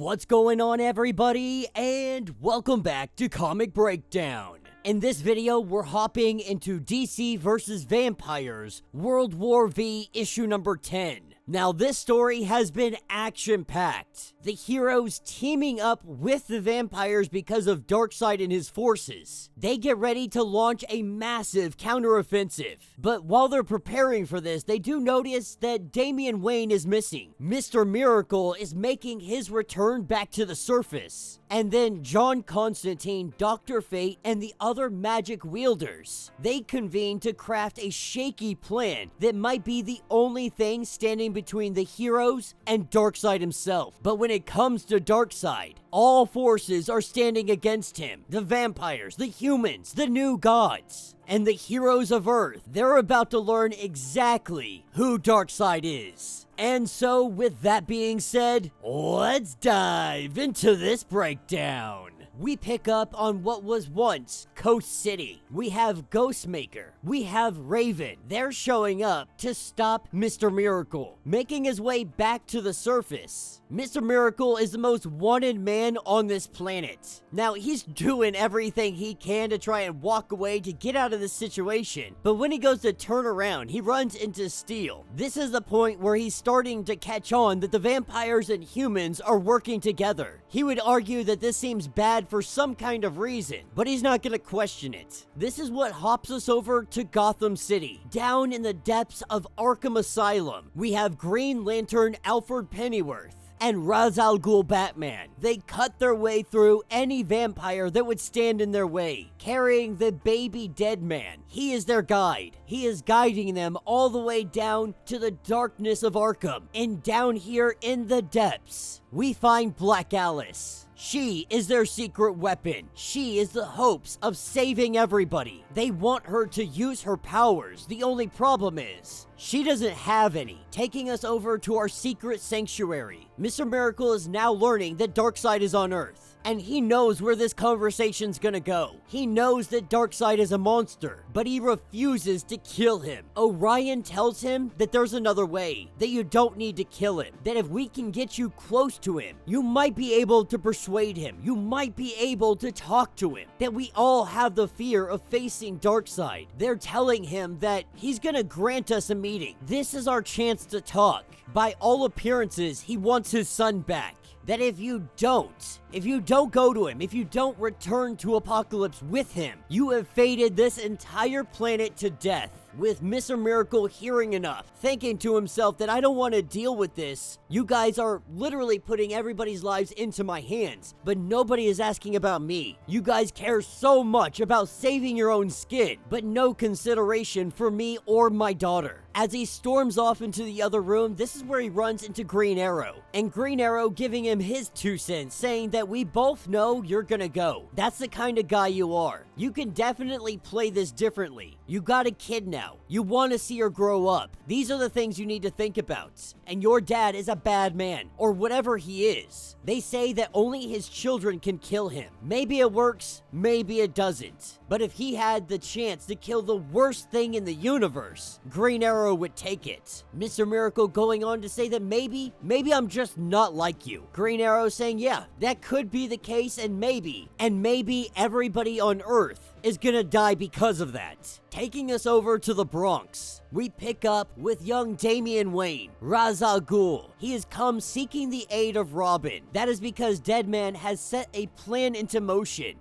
What's going on, everybody, and welcome back to Comic Breakdown. In this video, we're hopping into DC vs. Vampires, World War V issue number 10. Now, this story has been action-packed. The heroes teaming up with the vampires because of Darkseid and his forces. They get ready to launch a massive counteroffensive. But while they're preparing for this, they do notice that Damian Wayne is missing. Mr. Miracle is making his return back to the surface. And then John Constantine, Dr. Fate, and the other magic wielders, they convene to craft a shaky plan that might be the only thing standing between the heroes and Darkseid himself. But when it comes to Darkseid, all forces are standing against him. The vampires, the humans, the new gods, and the heroes of Earth. They're about to learn exactly who Darkseid is. And so, with that being said, let's dive into this breakdown. We pick up on what was once Coast City. We have Ghostmaker. We have Raven. They're showing up to stop Mr. Miracle, making his way back to the surface. Mr. Miracle is the most wanted man on this planet. Now, he's doing everything he can to try and walk away to get out of this situation. But when he goes to turn around, he runs into Steel. This is the point where he's starting to catch on that the vampires and humans are working together. He would argue that this seems bad for some kind of reason, but he's not gonna question it. This is what hops us over to Gotham City. Down in the depths of Arkham Asylum, we have Green Lantern Alfred Pennyworth and Ra's al Ghul Batman. They cut their way through any vampire that would stand in their way, carrying the baby dead man. He is their guide. He is guiding them all the way down to the darkness of Arkham. And down here in the depths, we find Black Alice. She is their secret weapon. She is the hopes of saving everybody. They want her to use her powers. The only problem is, she doesn't have any. Taking us over to our secret sanctuary. Mr. Miracle is now learning that Darkseid is on Earth. And he knows where this conversation's gonna go. He knows that Darkseid is a monster, but he refuses to kill him. Orion tells him that there's another way, that you don't need to kill him, that if we can get you close to him, you might be able to persuade him, you might be able to talk to him, that we all have the fear of facing Darkseid. They're telling him that he's gonna grant us a meeting. This is our chance to talk. By all appearances, he wants his son back. That if you don't go to him, if you don't return to Apocalypse with him, you have fated this entire planet to death. With Mr. Miracle hearing enough, thinking to himself that I don't want to deal with this. You guys are literally putting everybody's lives into my hands, but nobody is asking about me. You guys care so much about saving your own skin, but no consideration for me or my daughter. As he storms off into the other room, this is where he runs into Green Arrow. And Green Arrow giving him his 2 cents, saying that we both know you're gonna go. That's the kind of guy you are. You can definitely play this differently. You got a kid now. You want to see her grow up. These are the things you need to think about. And your dad is a bad man, or whatever he is. They say that only his children can kill him. Maybe it works, maybe it doesn't. But if he had the chance to kill the worst thing in the universe, Green Arrow would take it. Mr. Miracle going on to say that maybe I'm just not like you. Green Arrow saying, yeah, that could be the case, and maybe everybody on Earth is gonna die because of that. Taking us over to the Bronx, we pick up with young Damian Wayne, Ra's al Ghul. He has come seeking the aid of Robin. That is because Deadman has set a plan into motion.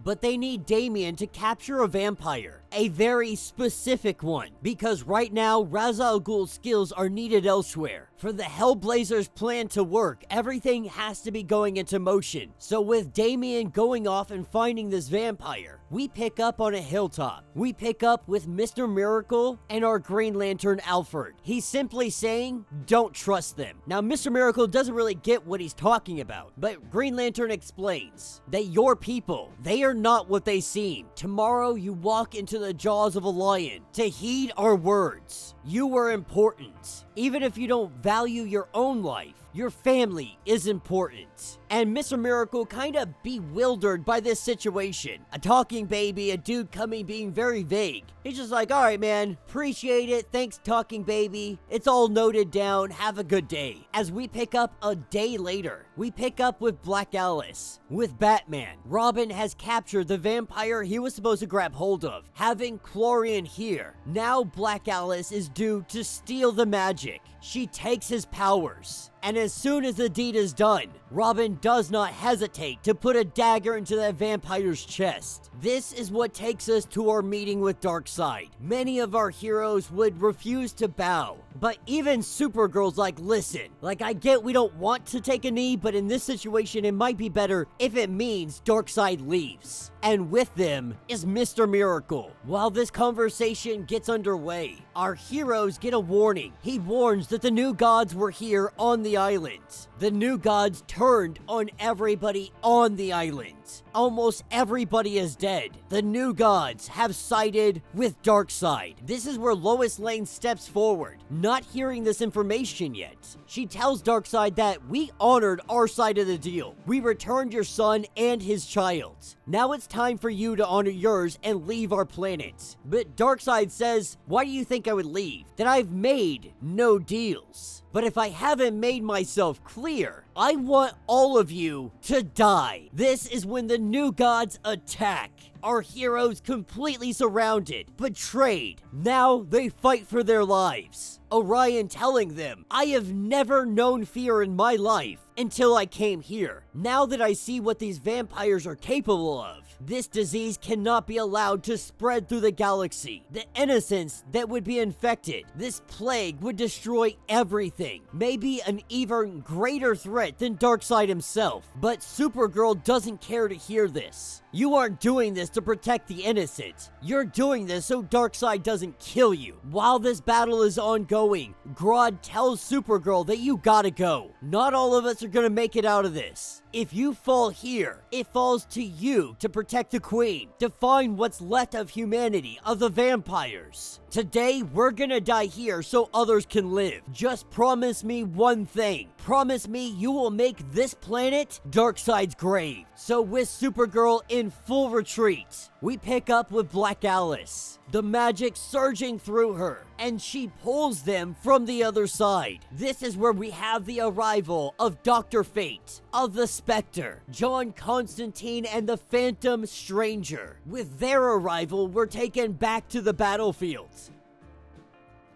But they need Damian to capture a vampire, a very specific one, because right now Ra's al Ghul's skills are needed elsewhere. For the Hellblazers' plan to work, everything has to be going into motion. So with Damian going off and finding this vampire, we pick up on a hilltop. We pick up with Mr. Miracle and our Green Lantern Alfred. He's simply saying, don't trust them. Now, Mr. Miracle doesn't really get what he's talking about, but Green Lantern explains that your people, they are not what they seem. Tomorrow you walk into the jaws of a lion. To heed our words. You are important. Even if you don't value your own life, your family is important. And Mr. Miracle kinda bewildered by this situation. A talking baby, a dude coming being very vague. He's just like, alright man, appreciate it, thanks talking baby. It's all noted down, have a good day. As we pick up a day later, we pick up with Black Alice. With Batman, Robin has captured the vampire he was supposed to grab hold of, having Chlorian here. Now Black Alice is due to steal the magic. She takes his powers. And as soon as the deed is done, Robin does not hesitate to put a dagger into that vampire's chest. This is what takes us to our meeting with Darkseid. Many of our heroes would refuse to bow, but even Supergirl's like, listen, like I get we don't want to take a knee, but in this situation it might be better if it means Darkseid leaves. And with them is Mr. Miracle. While this conversation gets underway, our heroes get a warning. He warns that the new gods were here on the island. The new gods turned on everybody on the island. Almost everybody is dead. The new gods have sided with Darkseid. This is where Lois Lane steps forward, not hearing this information yet. She tells Darkseid that we honored our side of the deal. We returned your son and his child. Now it's time for you to honor yours and leave our planet. But Darkseid says, why do you think I would leave? That I've made no deals. But if I haven't made myself clear, I want all of you to die. This is when the new gods attack. Our heroes completely surrounded, betrayed. Now they fight for their lives. Orion telling them, I have never known fear in my life until I came here. Now that I see what these vampires are capable of, this disease cannot be allowed to spread through the galaxy. The innocents that would be infected, this plague would destroy everything. Maybe an even greater threat than Darkseid himself. But Supergirl doesn't care to hear this. You aren't doing this to protect the innocent. You're doing this so Darkseid doesn't kill you. While this battle is ongoing, Grodd tells Supergirl that you gotta go. Not all of us are gonna make it out of this. If you fall here, it falls to you to protect the Queen, to find what's left of humanity, of the vampires. Today, we're gonna die here so others can live. Just promise me one thing. Promise me you will make this planet Darkseid's grave. So with Supergirl in full retreat, we pick up with Black Alice. The magic surging through her, and she pulls them from the other side. This is where we have the arrival of Dr. Fate, of the Spectre, John Constantine, and the Phantom Stranger. With their arrival, we're taken back to the battlefield.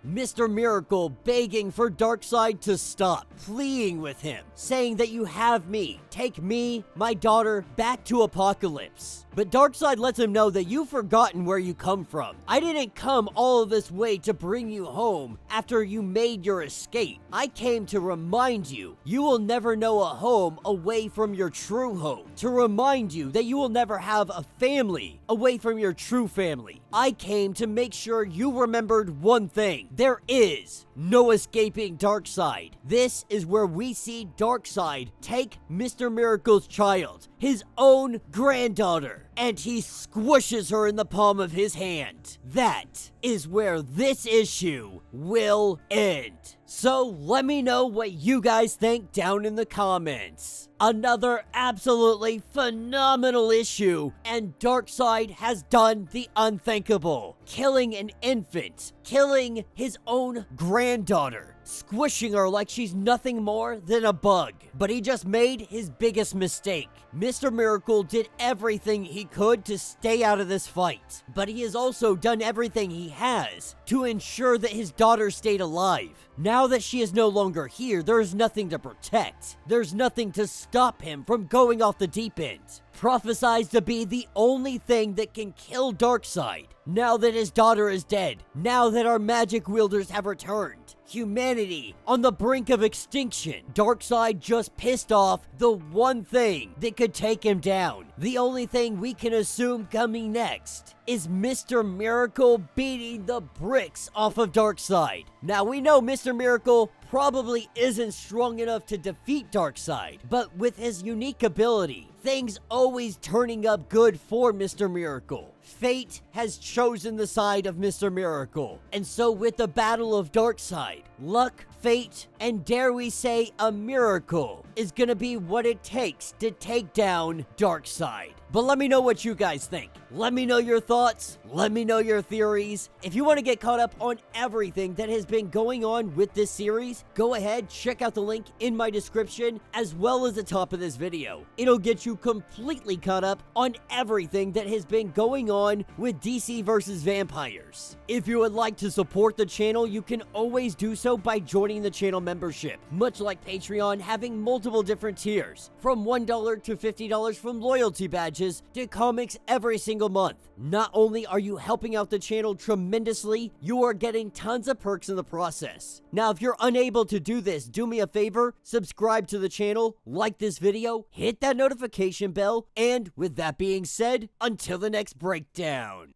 Mr. Miracle begging for Darkseid to stop, pleading with him, saying that you have me, take me, my daughter, back to Apocalypse. But Darkseid lets him know that you've forgotten where you come from. I didn't come all of this way to bring you home after you made your escape. I came to remind you, you will never know a home away from your true home. To remind you that you will never have a family away from your true family. I came to make sure you remembered one thing. There is no escaping Darkseid. This is where we see Darkseid take Mr. Miracle's child, his own granddaughter, and he squishes her in the palm of his hand. That is where this issue will end. So let me know what you guys think down in the comments. Another absolutely phenomenal issue, and Darkseid has done the unthinkable. Killing an infant, killing his own granddaughter, squishing her like she's nothing more than a bug. But he just made his biggest mistake. Mr. Miracle did everything he could to stay out of this fight, but he has also done everything he has to ensure that his daughter stayed alive. Now that she is no longer here, there is nothing to protect. There's nothing to stop him from going off the deep end. Prophesied to be the only thing that can kill Darkseid. Now that his daughter is dead, now that our magic wielders have returned, humanity on the brink of extinction, Darkseid just pissed off the one thing that could take him down. The only thing we can assume coming next is Mr. Miracle beating the bricks off of Darkseid. Now we know Mr. Miracle probably isn't strong enough to defeat Darkseid, but with his unique ability, things always turning up good for Mr. Miracle. Fate has chosen the side of Mr. Miracle, and so with the battle of Darkseid, luck, fate, and dare we say a miracle is gonna be what it takes to take down Darkseid. But let me know what you guys think. Let me know your thoughts. Let me know your theories. If you want to get caught up on everything that has been going on with this series, go ahead, check out the link in my description as well as the top of this video. It'll get you completely caught up on everything that has been going on with DC vs. Vampires. If you would like to support the channel, you can always do so by joining the channel membership. Much like Patreon, having multiple different tiers, from $1 to $50 from loyalty badges to comics every single month. Not only are you helping out the channel tremendously, you are getting tons of perks in the process. Now, if you're unable to do this, do me a favor, subscribe to the channel, like this video, hit that notification bell, and with that being said, until the next breakdown.